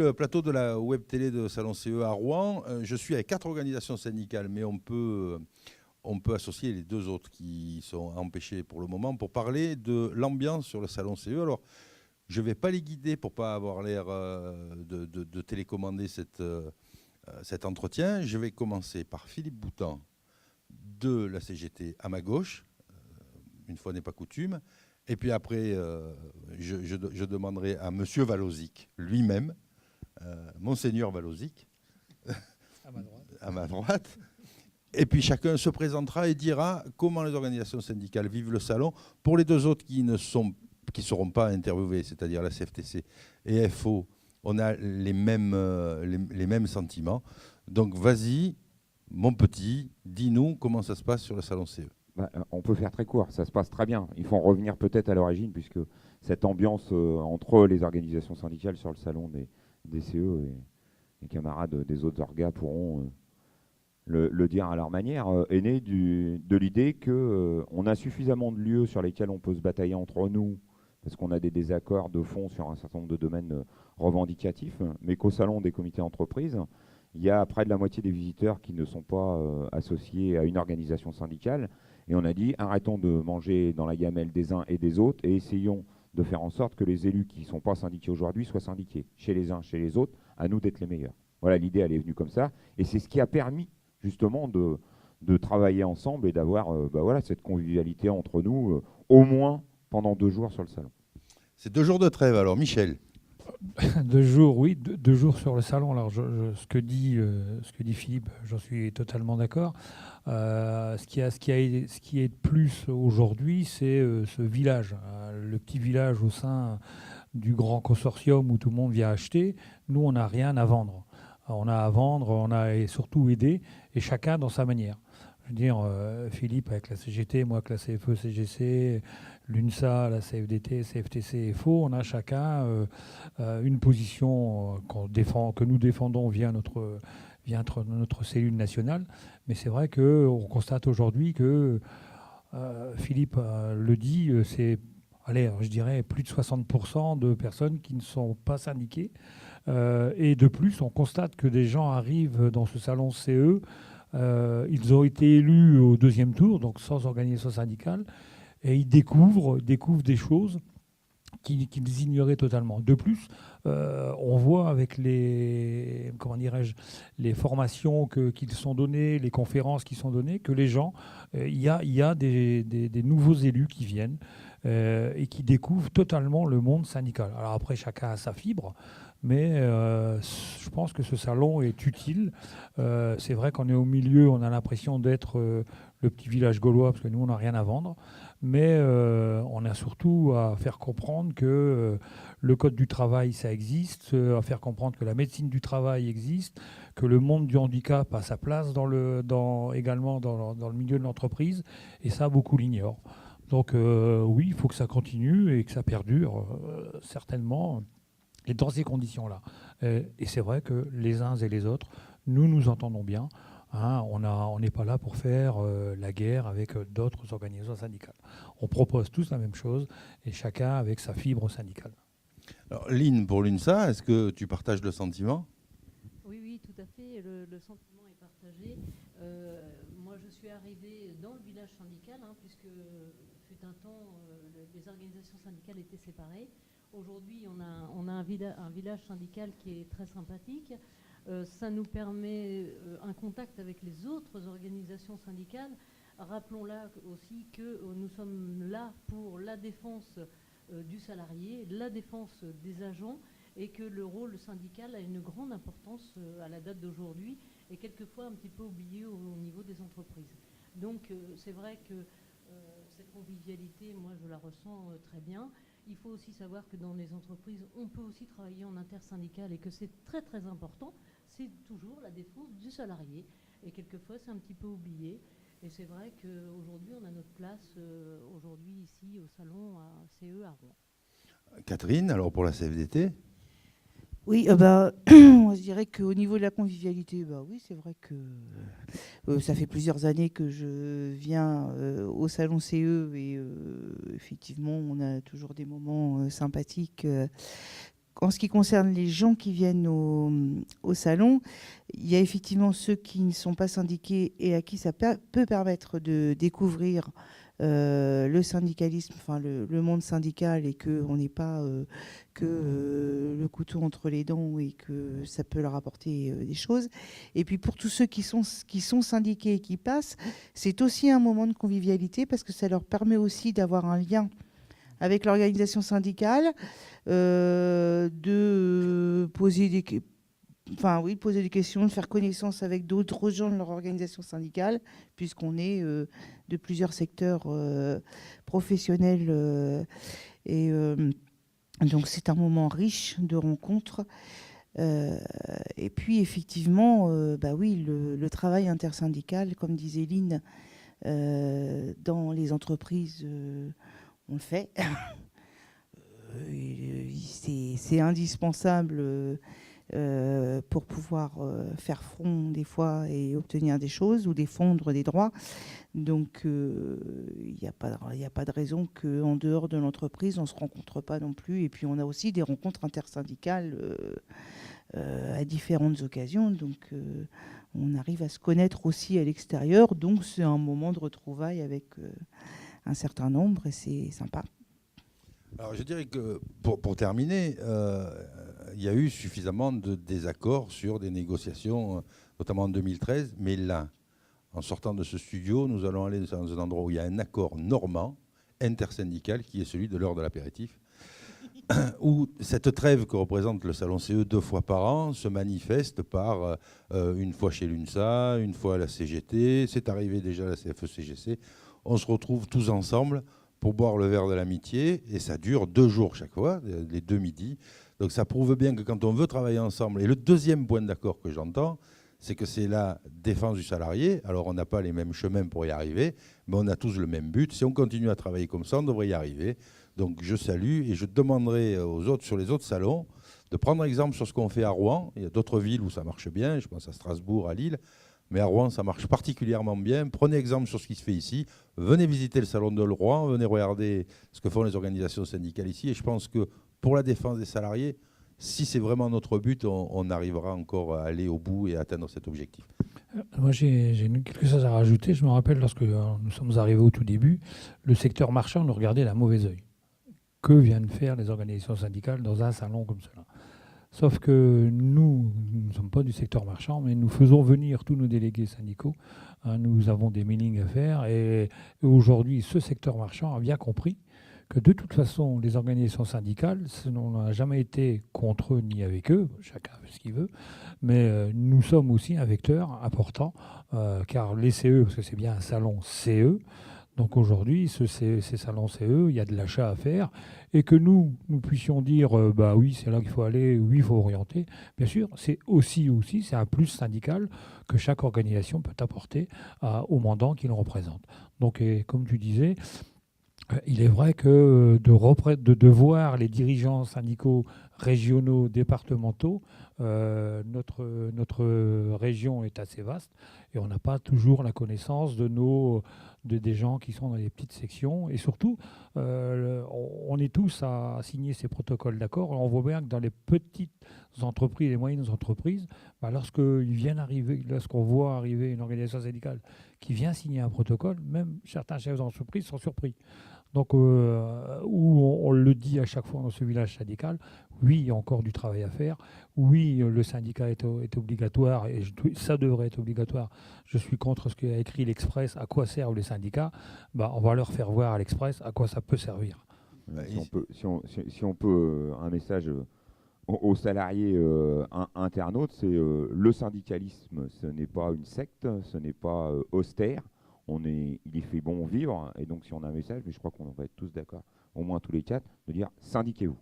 le plateau de la web télé de Salon CE à Rouen. Je suis avec 4 organisations syndicales, mais on peut associer les 2 autres qui sont empêchés pour le moment pour parler de l'ambiance sur le Salon CE. Alors, je ne vais pas les guider pour ne pas avoir l'air de télécommander cet entretien. Je vais commencer par Philippe Boutan de la CGT à ma gauche, une fois n'est pas coutume. Et puis après, je demanderai à Monsieur Valozic lui-même, Monseigneur Valozic, à ma droite. Et puis chacun se présentera et dira comment les organisations syndicales vivent le salon. Pour les 2 autres qui ne seront pas interviewés, c'est-à-dire la CFTC et FO, on a les mêmes sentiments. Donc vas-y, mon petit, dis-nous comment ça se passe sur le salon CE. On peut faire très court, ça se passe très bien. Il faut en revenir peut-être à l'origine, puisque cette ambiance entre les organisations syndicales sur le salon des CE et les camarades des autres orgas pourront le dire à leur manière, est née de l'idée qu'on a suffisamment de lieux sur lesquels on peut se batailler entre nous, parce qu'on a des désaccords de fond sur un certain nombre de domaines revendicatifs, mais qu'au salon des comités d'entreprise, il y a près de la moitié des visiteurs qui ne sont pas associés à une organisation syndicale. Et on a dit, arrêtons de manger dans la gamelle des uns et des autres et essayons de faire en sorte que les élus qui ne sont pas syndiqués aujourd'hui soient syndiqués, chez les uns, chez les autres, à nous d'être les meilleurs. Voilà, l'idée, elle est venue comme ça. Et c'est ce qui a permis, justement, de travailler ensemble et d'avoir cette convivialité entre nous, au moins pendant 2 jours sur le salon. C'est 2 jours de trêve, alors Michel. 2 jours, oui, 2 jours sur le salon. Alors, ce que dit Philippe, j'en suis totalement d'accord. Ce qui est de plus aujourd'hui, c'est ce village, le petit village au sein du grand consortium où tout le monde vient acheter. Nous, on n'a rien à vendre. On a à vendre, on a et surtout aider, et chacun dans sa manière. Je veux dire, Philippe avec la CGT, moi avec la CFE, CGC, l'UNSA, la CFDT, CFTC, FO, on a chacun une position que nous défendons via notre cellule nationale. Mais c'est vrai qu'on constate aujourd'hui que, Philippe le dit, c'est, je dirais, plus de 60% de personnes qui ne sont pas syndiquées. Et de plus, on constate que des gens arrivent dans ce salon CE, ils ont été élus au 2e tour, donc sans organisation syndicale, et ils découvrent des choses qu'ils ignoraient totalement. De plus, on voit avec les formations qui sont données, les conférences qui sont données, que les gens, il y a des nouveaux élus qui viennent et qui découvrent totalement le monde syndical. Alors après, chacun a sa fibre, mais je pense que ce salon est utile. C'est vrai qu'on est au milieu, on a l'impression d'être le petit village gaulois, parce que nous, on n'a rien à vendre. Mais on a surtout à faire comprendre que le code du travail, ça existe, à faire comprendre que la médecine du travail existe, que le monde du handicap a sa place également dans le milieu de l'entreprise, et ça, beaucoup l'ignorent. Donc oui, il faut que ça continue et que ça perdure, certainement, et dans ces conditions-là. Et c'est vrai que les uns et les autres, nous entendons bien. Hein, on n'est pas là pour faire la guerre avec d'autres organisations syndicales. On propose tous la même chose et chacun avec sa fibre syndicale. Alors, Lynn, pour l'UNSA, est-ce que tu partages le sentiment ? Oui, tout à fait. Le sentiment est partagé. Moi, je suis arrivée dans le village syndical, puisque fut un temps, les organisations syndicales étaient séparées. Aujourd'hui, on a un village syndical qui est très sympathique. Ça nous permet un contact avec les autres organisations syndicales. Rappelons là aussi que nous sommes là pour la défense du salarié, la défense des agents, et que le rôle syndical a une grande importance à la date d'aujourd'hui et quelquefois un petit peu oublié au niveau des entreprises. Donc c'est vrai que cette convivialité, moi je la ressens très bien. Il faut aussi savoir que dans les entreprises, on peut aussi travailler en intersyndical et que c'est très très important. C'est toujours la défense du salarié. Et quelquefois, c'est un petit peu oublié. Et c'est vrai qu'aujourd'hui, on a notre place aujourd'hui ici au salon à CE à Rouen. Catherine, alors pour la CFDT ? Oui, moi, je dirais qu'au niveau de la convivialité, oui, c'est vrai que ça fait plusieurs années que je viens au salon CE et effectivement, on a toujours des moments sympathiques en ce qui concerne les gens qui viennent au salon, il y a effectivement ceux qui ne sont pas syndiqués et à qui ça peut permettre de découvrir le syndicalisme, enfin le monde syndical, et qu'on n'est pas le couteau entre les dents et que ça peut leur apporter des choses. Et puis pour tous ceux qui sont syndiqués et qui passent, c'est aussi un moment de convivialité parce que ça leur permet aussi d'avoir un lien avec l'organisation syndicale, de poser des questions, de faire connaissance avec d'autres gens de leur organisation syndicale, puisqu'on est de plusieurs secteurs professionnels. Donc c'est un moment riche de rencontres. Et puis effectivement, le travail intersyndical, comme disait Lynn, dans les entreprises, on le fait. C'est indispensable pour pouvoir faire front des fois et obtenir des choses ou défendre des droits. Donc il n'y a pas de raison qu'en dehors de l'entreprise, on ne se rencontre pas non plus. Et puis on a aussi des rencontres intersyndicales à différentes occasions. Donc on arrive à se connaître aussi à l'extérieur. Donc c'est un moment de retrouvailles avec un certain nombre et c'est sympa. Alors je dirais que pour terminer, il y a eu suffisamment de désaccords sur des négociations, notamment en 2013. Mais là, en sortant de ce studio, nous allons aller dans un endroit où il y a un accord normand, intersyndical, qui est celui de l'heure de l'apéritif, où cette trêve que représente le salon CE 2 fois par an se manifeste par une fois chez l'UNSA, une fois à la CGT, c'est arrivé déjà à la CFE-CGC. On se retrouve tous ensemble pour boire le verre de l'amitié, et ça dure 2 jours chaque fois, les 2 midis. Donc ça prouve bien que quand on veut travailler ensemble, et le deuxième point d'accord que j'entends, c'est que c'est la défense du salarié. Alors on n'a pas les mêmes chemins pour y arriver, mais on a tous le même but. Si on continue à travailler comme ça, on devrait y arriver. Donc je salue et je demanderai aux autres, sur les autres salons, de prendre exemple sur ce qu'on fait à Rouen. Il y a d'autres villes où ça marche bien, je pense à Strasbourg, à Lille. Mais à Rouen, ça marche particulièrement bien. Prenez exemple sur ce qui se fait ici. Venez visiter le salon de Rouen, venez regarder ce que font les organisations syndicales ici. Et je pense que pour la défense des salariés, si c'est vraiment notre but, on arrivera encore à aller au bout et à atteindre cet objectif. Moi, j'ai quelque chose à rajouter. Je me rappelle lorsque nous sommes arrivés au tout début, le secteur marchand nous regardait d'un mauvais œil. Que viennent faire les organisations syndicales dans un salon comme cela ? Sauf que nous ne sommes pas du secteur marchand, mais nous faisons venir tous nos délégués syndicaux. Nous avons des mailings à faire. Et aujourd'hui, ce secteur marchand a bien compris que de toute façon, les organisations syndicales, on n'a jamais été contre eux ni avec eux, chacun fait ce qu'il veut, mais nous sommes aussi un vecteur important, car les CE, parce que c'est bien un salon CE, donc aujourd'hui, ces salons CE, il y a de l'achat à faire, et que nous puissions dire, oui, c'est là qu'il faut aller, oui, il faut orienter. Bien sûr, c'est aussi, c'est un plus syndical que chaque organisation peut apporter au mandant qu'il représente. Donc, comme tu disais, il est vrai que de voir les dirigeants syndicaux régionaux, départementaux, notre région est assez vaste et on n'a pas toujours la connaissance des gens qui sont dans les petites sections. Et surtout, on est tous à signer ces protocoles d'accord. On voit bien que dans les petites entreprises, les moyennes entreprises, lorsqu'on voit arriver une organisation syndicale qui vient signer un protocole, même certains chefs d'entreprise sont surpris. Donc, où on le dit à chaque fois dans ce village syndical, oui, il y a encore du travail à faire. Oui, le syndicat est obligatoire et ça devrait être obligatoire. Je suis contre ce qu'a écrit l'Express. À quoi servent les syndicats ? On va leur faire voir à l'Express à quoi ça peut servir. Si on peut un message aux salariés internautes, c'est le syndicalisme, ce n'est pas une secte, ce n'est pas austère. Il y fait bon vivre, et donc si on a un message, mais je crois qu'on va être tous d'accord, au moins tous les 4, de dire syndiquez-vous.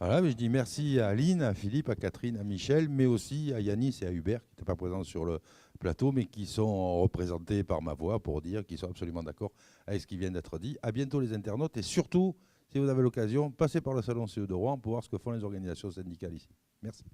Voilà, mais je dis merci à Aline, à Philippe, à Catherine, à Michel, mais aussi à Yanis et à Hubert, qui n'étaient pas présents sur le plateau, mais qui sont représentés par ma voix pour dire qu'ils sont absolument d'accord avec ce qui vient d'être dit. À bientôt les internautes, et surtout, si vous avez l'occasion, passez par le salon CE de Rouen pour voir ce que font les organisations syndicales ici. Merci.